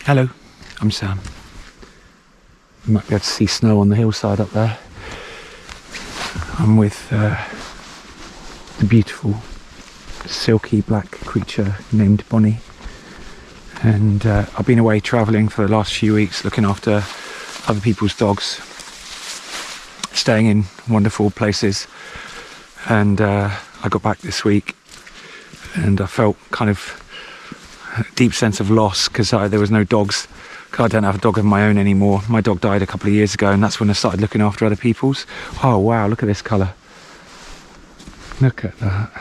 Hello, I'm Sam. You might be able to see snow on the hillside up there. I'm with the beautiful silky black creature named Bonnie, and I've been away travelling for the last few weeks looking after other people's dogs, staying in wonderful places, and I got back this week and I felt kind of a deep sense of loss because there was no dogs. I don't have a dog of my own anymore. My dog died a couple of years ago, and that's when I started looking after other people's. Oh wow, look at this colour. Look at that.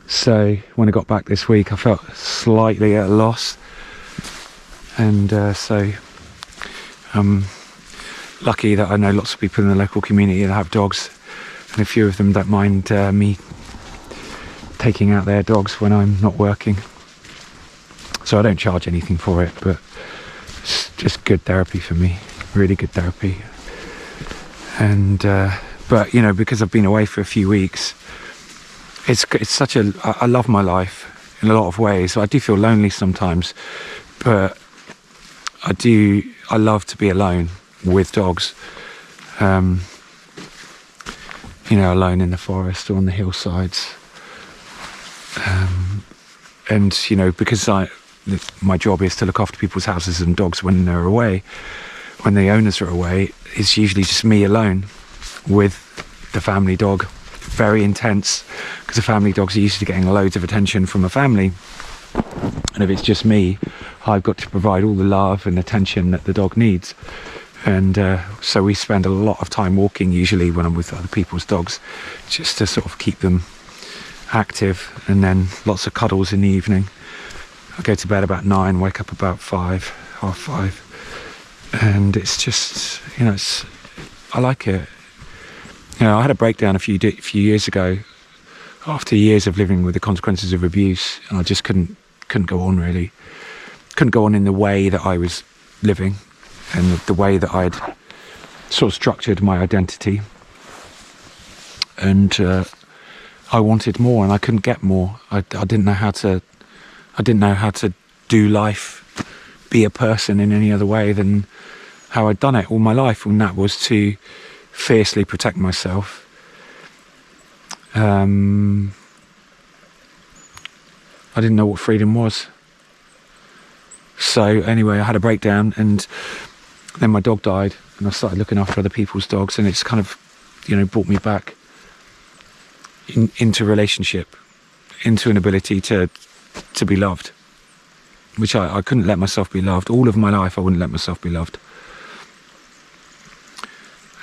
So when I got back this week, I felt slightly at a loss, and so I'm lucky that I know lots of people in the local community that have dogs, and a few of them don't mind me taking out their dogs when I'm not working. So I don't charge anything for it, but it's just good therapy for me, really good therapy. And but you know, because I've been away for a few weeks, it's such a, I love my life in a lot of ways. I do feel lonely sometimes, but I love to be alone with dogs. You know, alone in the forest or on the hillsides. And you know, because my job is to look after people's houses and dogs when they're away, when the owners are away, it's usually just me alone with the family dog. Very intense, because the family dogs are used to getting loads of attention from a family, and if it's just me, I've got to provide all the love and attention that the dog needs. And so we spend a lot of time walking usually when I'm with other people's dogs, just to sort of keep them active, and then lots of cuddles in the evening. I go to bed about 9, wake up about 5, half 5, and it's just, you know, I like it. You know, I had a breakdown a few years ago after years of living with the consequences of abuse, and I just couldn't go on, really. Couldn't go on in the way that I was living and the way that I'd sort of structured my identity, and I wanted more, and I couldn't get more. I didn't know how to do life, be a person in any other way than how I'd done it all my life, and that was to fiercely protect myself. I didn't know what freedom was. So anyway, I had a breakdown, and then my dog died, and I started looking after other people's dogs, and it's kind of, you know, brought me back into relationship, into an ability to be loved, which I couldn't let myself be loved. All of my life I wouldn't let myself be loved.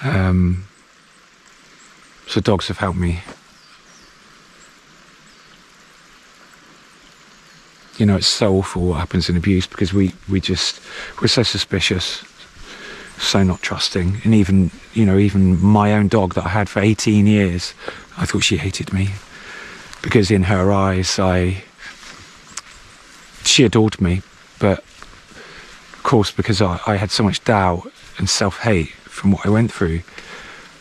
So dogs have helped me. You know, it's so awful what happens in abuse, because we're so suspicious, so not trusting. And even my own dog that I had for 18 years, I thought she hated me, because in her eyes she adored me, but of course, because I had so much doubt and self-hate from what I went through,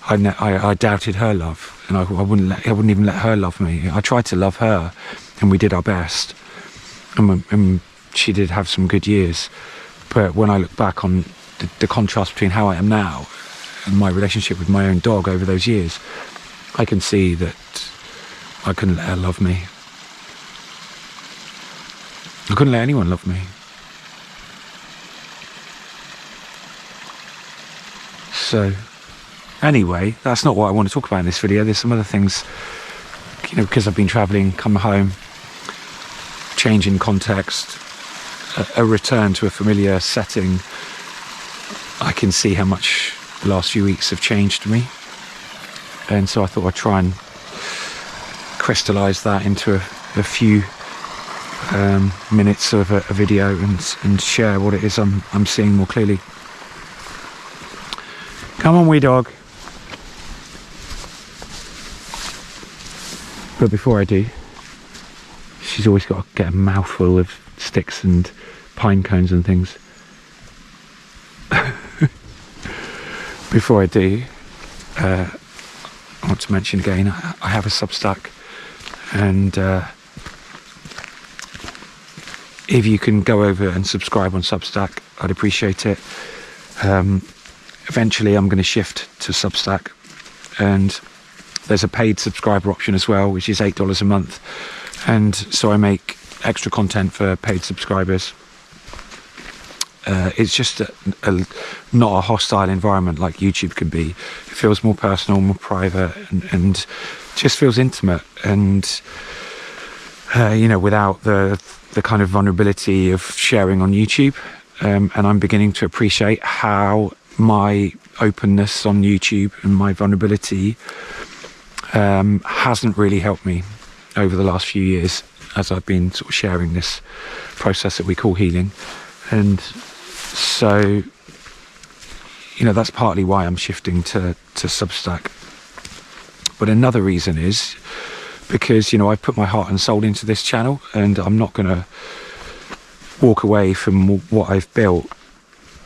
I doubted her love, and I wouldn't even let her love me. I tried to love her, and we did our best, and she did have some good years. But when I look back on the contrast between how I am now and my relationship with my own dog over those years, I can see that I couldn't let her love me. I couldn't let anyone love me. So anyway, that's not what I want to talk about in this video. There's some other things, you know, because I've been travelling, come home, change in context, a return to a familiar setting. I can see how much the last few weeks have changed me, and so I thought I'd try and crystallise that into a few minutes of a video and share what it is I'm seeing more clearly. Come on, wee dog. But before I do, she's always got to get a mouthful of sticks and pine cones and things. Before I do, I want to mention again, I have a Substack, and if you can go over and subscribe on Substack, I'd appreciate it. Eventually I'm going to shift to Substack, and there's a paid subscriber option as well, which is $8 a month, and so I make extra content for paid subscribers. It's just not a hostile environment like YouTube can be. It feels more personal, more private, and just feels intimate, and without the kind of vulnerability of sharing on YouTube. And I'm beginning to appreciate how my openness on YouTube and my vulnerability hasn't really helped me over the last few years as I've been sort of sharing this process that we call healing. And so, that's partly why I'm shifting to Substack. But another reason is because, I've put my heart and soul into this channel, and I'm not going to walk away from what I've built.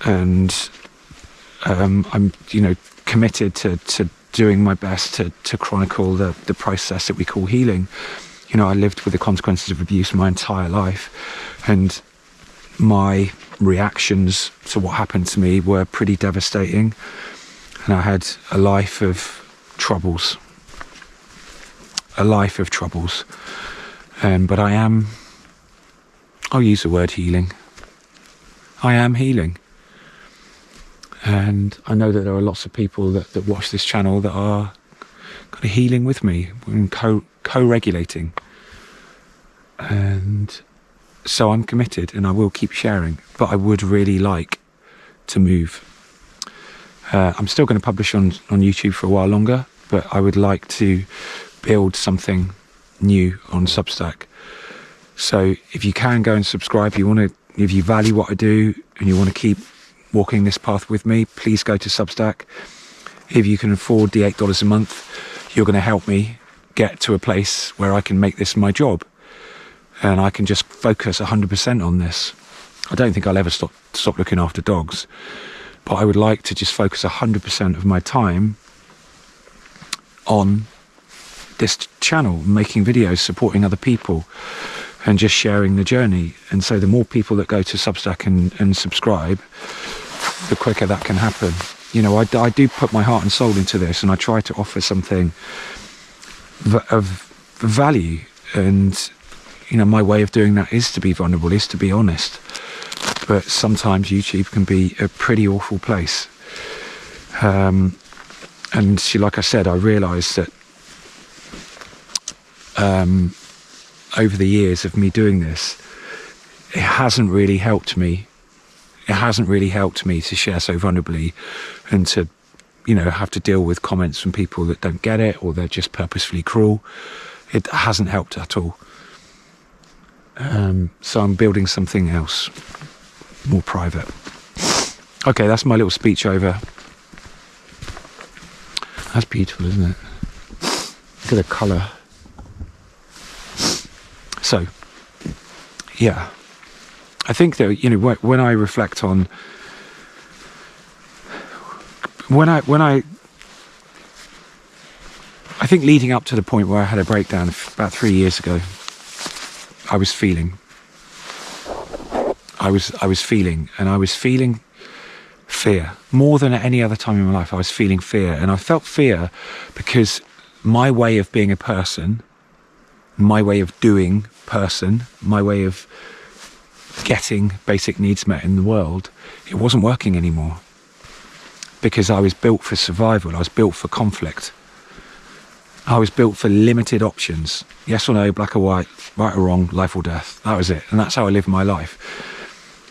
And I'm, committed to doing my best to chronicle the process that we call healing. I lived with the consequences of abuse my entire life, and my reactions to what happened to me were pretty devastating, and I had a life of troubles. But I'll use the word healing. I am healing. And I know that there are lots of people that watch this channel that are kind of healing with me and co-regulating. And so I'm committed, and I will keep sharing, but I would really like to move. I'm still going to publish on YouTube for a while longer, but I would like to build something new on Substack. So if you can go and subscribe, if you value what I do and you want to keep walking this path with me, please go to Substack. If you can afford the $8 a month, you're going to help me get to a place where I can make this my job, and I can just focus 100% on this. I don't think I'll ever stop looking after dogs, but I would like to just focus 100% of my time on this channel, making videos, supporting other people, and just sharing the journey. And so the more people that go to Substack and subscribe, the quicker that can happen. I do put my heart and soul into this, and I try to offer something of value. And my way of doing that is to be vulnerable, is to be honest. But sometimes YouTube can be a pretty awful place. And like I said, I realised that over the years of me doing this, it hasn't really helped me. It hasn't really helped me to share so vulnerably, and to, have to deal with comments from people that don't get it, or they're just purposefully cruel. It hasn't helped at all. So I'm building something else, more private. Okay, that's my little speech over. That's beautiful, isn't it? Look at the colour. So, yeah, I think that, when I reflect on, I think leading up to the point where I had a breakdown about 3 years ago, I was feeling fear more than at any other time in my life. I was feeling fear, and I felt fear because my way of being a person, my way of doing person, my way of getting basic needs met in the world, it wasn't working anymore, because I was built for survival. I was built for conflict. I was built for limited options. Yes or no, black or white, right or wrong, life or death. That was it. And that's how I lived my life.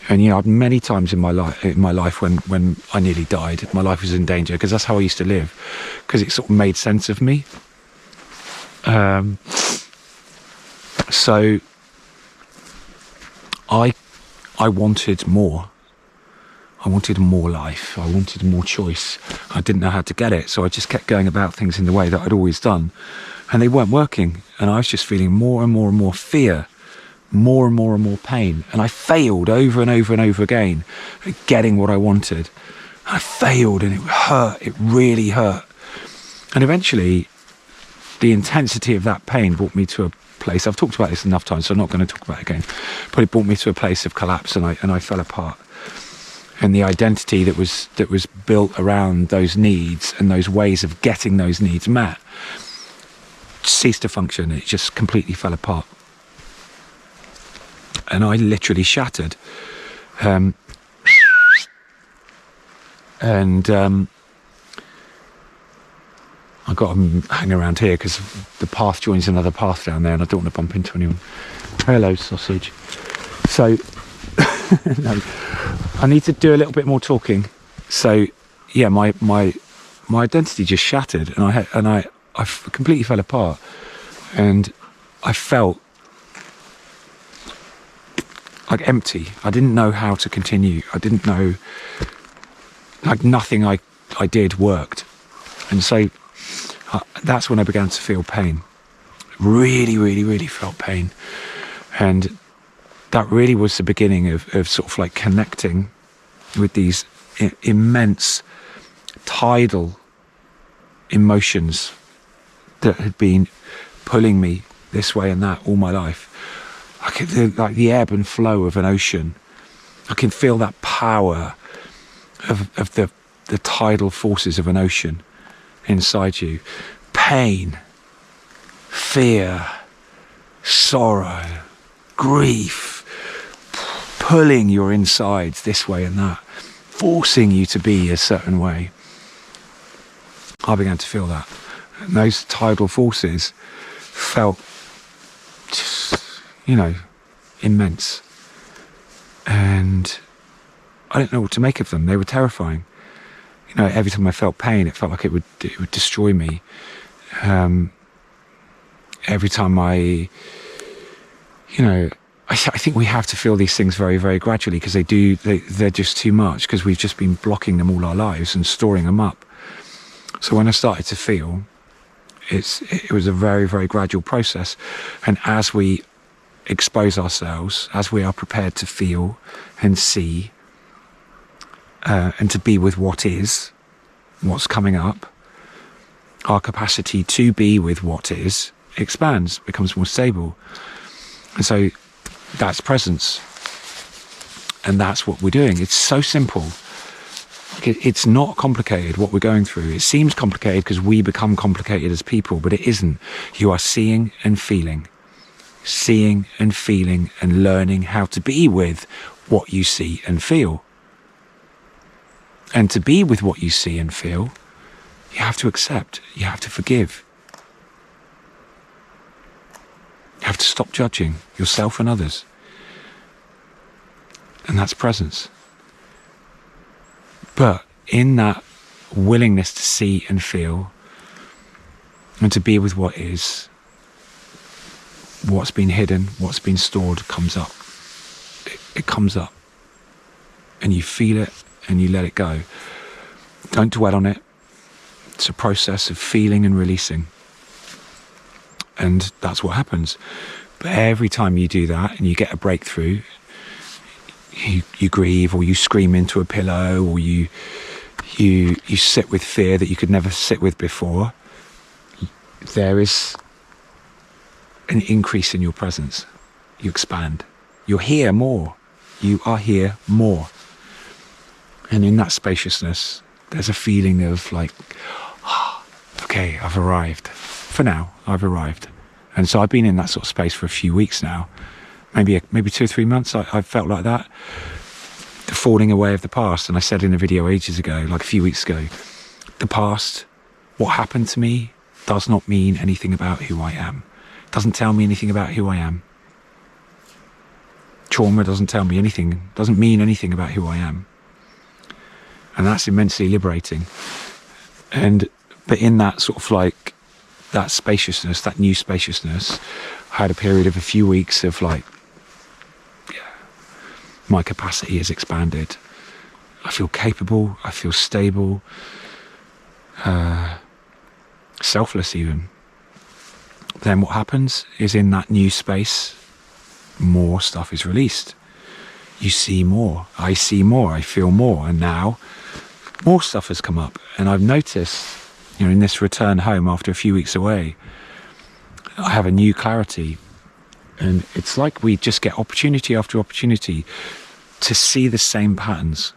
And many times in my life when I nearly died, my life was in danger, because that's how I used to live, because it sort of made sense of me. So I wanted more. I wanted more life. I wanted more choice. I didn't know how to get it, so I just kept going about things in the way that I'd always done, and they weren't working. And I was just feeling more and more and more fear, more and more and more pain. And I failed over and over and over again at getting what I wanted. I failed, and it hurt. It really hurt. And eventually, the intensity of that pain brought me to a place. I've talked about this enough times, so I'm not going to talk about it again. But it brought me to a place of collapse, and I fell apart. And the identity that was built around those needs and those ways of getting those needs met ceased to function. It just completely fell apart. And I literally shattered. I got to hang around here because the path joins another path down there, and I don't want to bump into anyone. Hello, sausage. So, no, I need to do a little bit more talking. So, yeah, my identity just shattered, and I completely fell apart, and I felt like empty. I didn't know how to continue. I didn't know, like, nothing I did worked. And so that's when I began to feel pain. Really, really, really felt pain. And that really was the beginning of sort of like connecting with these immense tidal emotions that had been pulling me this way and that all my life. Like the ebb and flow of an ocean. I can feel that power of the tidal forces of an ocean inside you. Pain, fear, sorrow, grief, pulling your insides this way and that, forcing you to be a certain way. I began to feel that. And those tidal forces felt just, immense. And I didn't know what to make of them. They were terrifying. Every time I felt pain, it felt like it would destroy me. Every time I think we have to feel these things very, very gradually, because they're just too much, because we've just been blocking them all our lives and storing them up. So when I started to feel, it was a very, very gradual process. And as we expose ourselves, as we are prepared to feel and see, and to be with what is, what's coming up, our capacity to be with what is expands, becomes more stable. And so that's presence. And that's what we're doing. It's so simple. It's not complicated what we're going through. It seems complicated because we become complicated as people, but it isn't. You are seeing and feeling and learning how to be with what you see and feel. And to be with what you see and feel, you have to accept, you have to forgive. You have to stop judging yourself and others. And that's presence. But in that willingness to see and feel and to be with what is, what's been hidden, what's been stored comes up. It comes up. And you feel it and you let it go. Don't dwell on it. It's a process of feeling and releasing. And that's what happens. But every time you do that and you get a breakthrough, you grieve, or you scream into a pillow, or you sit with fear that you could never sit with before, there is an increase in your presence. You expand. You're here more. You are here more. And in that spaciousness, there's a feeling of like, okay, I've arrived. For now, I've arrived. And so I've been in that sort of space for a few weeks now. Maybe 2 or 3 months, I've felt like that. The falling away of the past. And I said in a video ages ago, like a few weeks ago, the past, what happened to me, does not mean anything about who I am. Doesn't tell me anything about who I am. Trauma doesn't tell me anything, doesn't mean anything about who I am. And that's immensely liberating. But in that sort of like, that spaciousness, that new spaciousness, I had a period of a few weeks of like, my capacity has expanded. I feel capable, I feel stable, selfless even. Then what happens is, in that new space, more stuff is released. You see more, I see more, I feel more, and now more stuff has come up. And I've noticed, in this return home after a few weeks away, I have a new clarity And it's like we just get opportunity after opportunity to see the same patterns.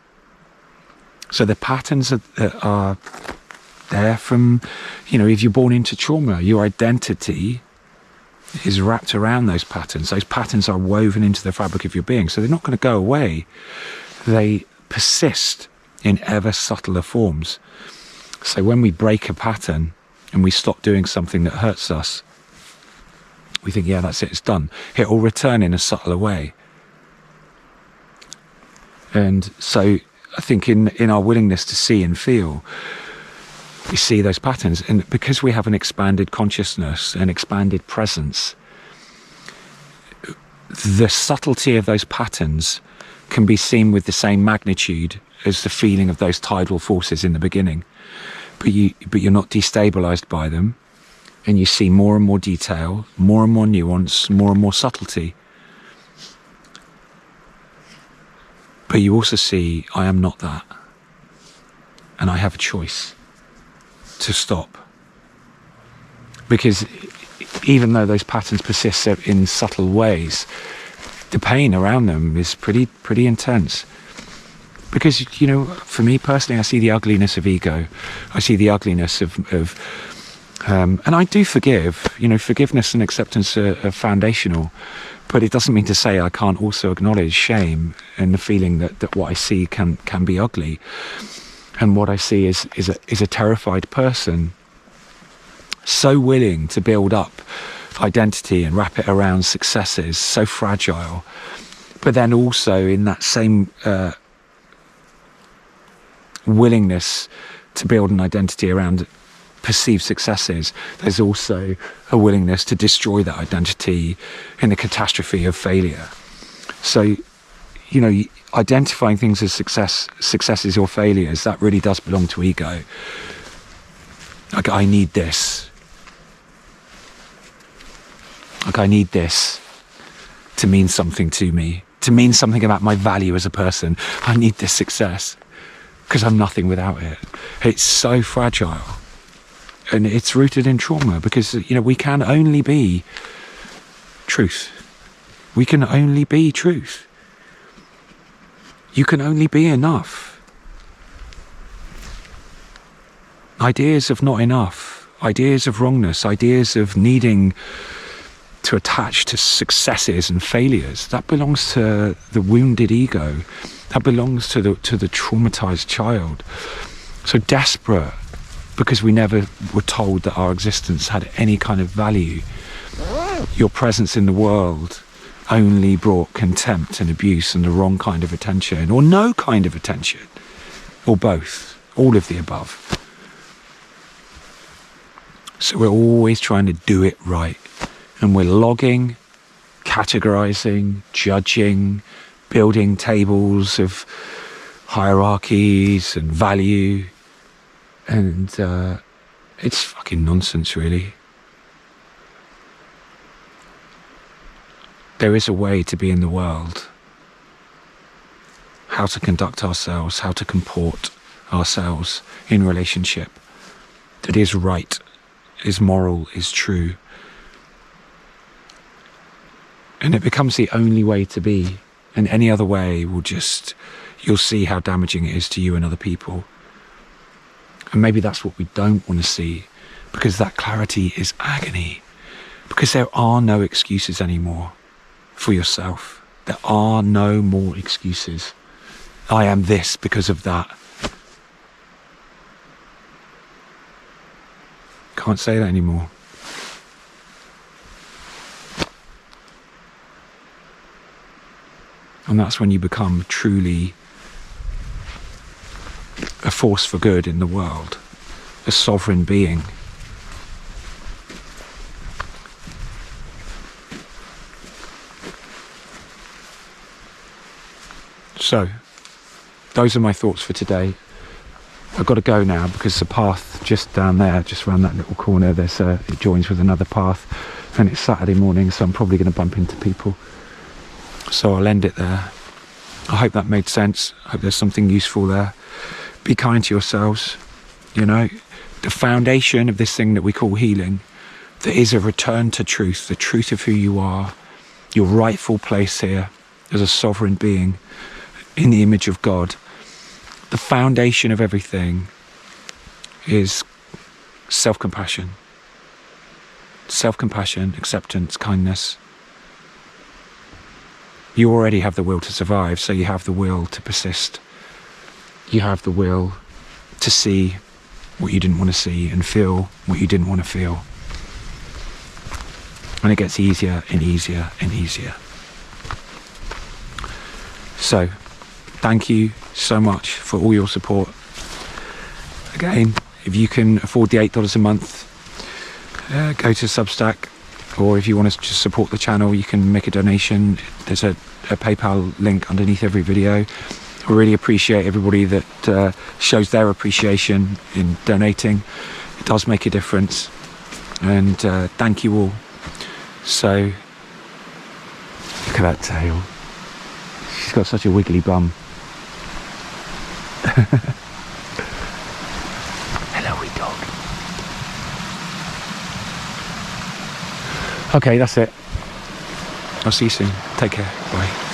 So the patterns are there from, if you're born into trauma, your identity is wrapped around those patterns. Those patterns are woven into the fabric of your being. So they're not going to go away. They persist in ever subtler forms. So when we break a pattern and we stop doing something that hurts us, we think, yeah, that's it, it's done. It will return in a subtler way. And so I think in our willingness to see and feel, we see those patterns. And because we have an expanded consciousness, an expanded presence, the subtlety of those patterns can be seen with the same magnitude as the feeling of those tidal forces in the beginning. But you're not destabilized by them. And you see more and more detail, more and more nuance, more and more subtlety. But you also see, I am not that. And I have a choice to stop. Because even though those patterns persist in subtle ways, the pain around them is pretty intense. Because, for me personally, I see the ugliness of ego. I see the ugliness of and I do forgive. Forgiveness and acceptance are foundational. But it doesn't mean to say I can't also acknowledge shame and the feeling that what I see can be ugly. And what I see is a terrified person, so willing to build up identity and wrap it around successes, so fragile. But then also in that same willingness to build an identity around perceived successes, there's also a willingness to destroy that identity in the catastrophe of failure. So, identifying things as successes or failures, that really does belong to ego. Like, I need this. Like, I need this to mean something to me, to mean something about my value as a person. I need this success because I'm nothing without it. It's so fragile. And it's rooted in trauma because, we can only be truth. We can only be truth. You can only be enough. Ideas of not enough, ideas of wrongness, ideas of needing to attach to successes and failures, that belongs to the wounded ego. That belongs to the traumatized child. So desperate, because we never were told that our existence had any kind of value. Your presence in the world only brought contempt and abuse and the wrong kind of attention, or no kind of attention, or both, all of the above. So we're always trying to do it right. And we're logging, categorizing, judging, building tables of hierarchies and value. And it's fucking nonsense, really. There is a way to be in the world. How to conduct ourselves, how to comport ourselves in relationship that is right, is moral, is true. And it becomes the only way to be. And any other way you'll see how damaging it is to you and other people. And maybe that's what we don't want to see, because that clarity is agony. Because there are no excuses anymore for yourself. There are no more excuses. I am this because of that. Can't say that anymore. And that's when you become truly a force for good in the world, a sovereign being. So, those are my thoughts for today. I've got to go now because the path just down there, just around that little corner, it joins with another path, and it's Saturday morning, so I'm probably going to bump into people. So I'll end it there. I hope that made sense. I hope there's something useful there. Be kind to yourselves. The foundation of this thing that we call healing, there is a return to truth, the truth of who you are, your rightful place here as a sovereign being in the image of God. The foundation of everything is self-compassion. Self-compassion, acceptance, kindness. You already have the will to survive, so you have the will to persist. You have the will to see what you didn't want to see and feel what you didn't want to feel. And it gets easier and easier and easier. So, thank you so much for all your support. Again, if you can afford the $8 a month, go to Substack, or if you want to just support the channel, you can make a donation. There's a PayPal link underneath every video. I really appreciate everybody that shows their appreciation in donating. It does make a difference, and thank you all. So, look at that tail. She's got such a wiggly bum. Hello, wee dog. Okay, that's it. I'll see you soon. Take care. Bye.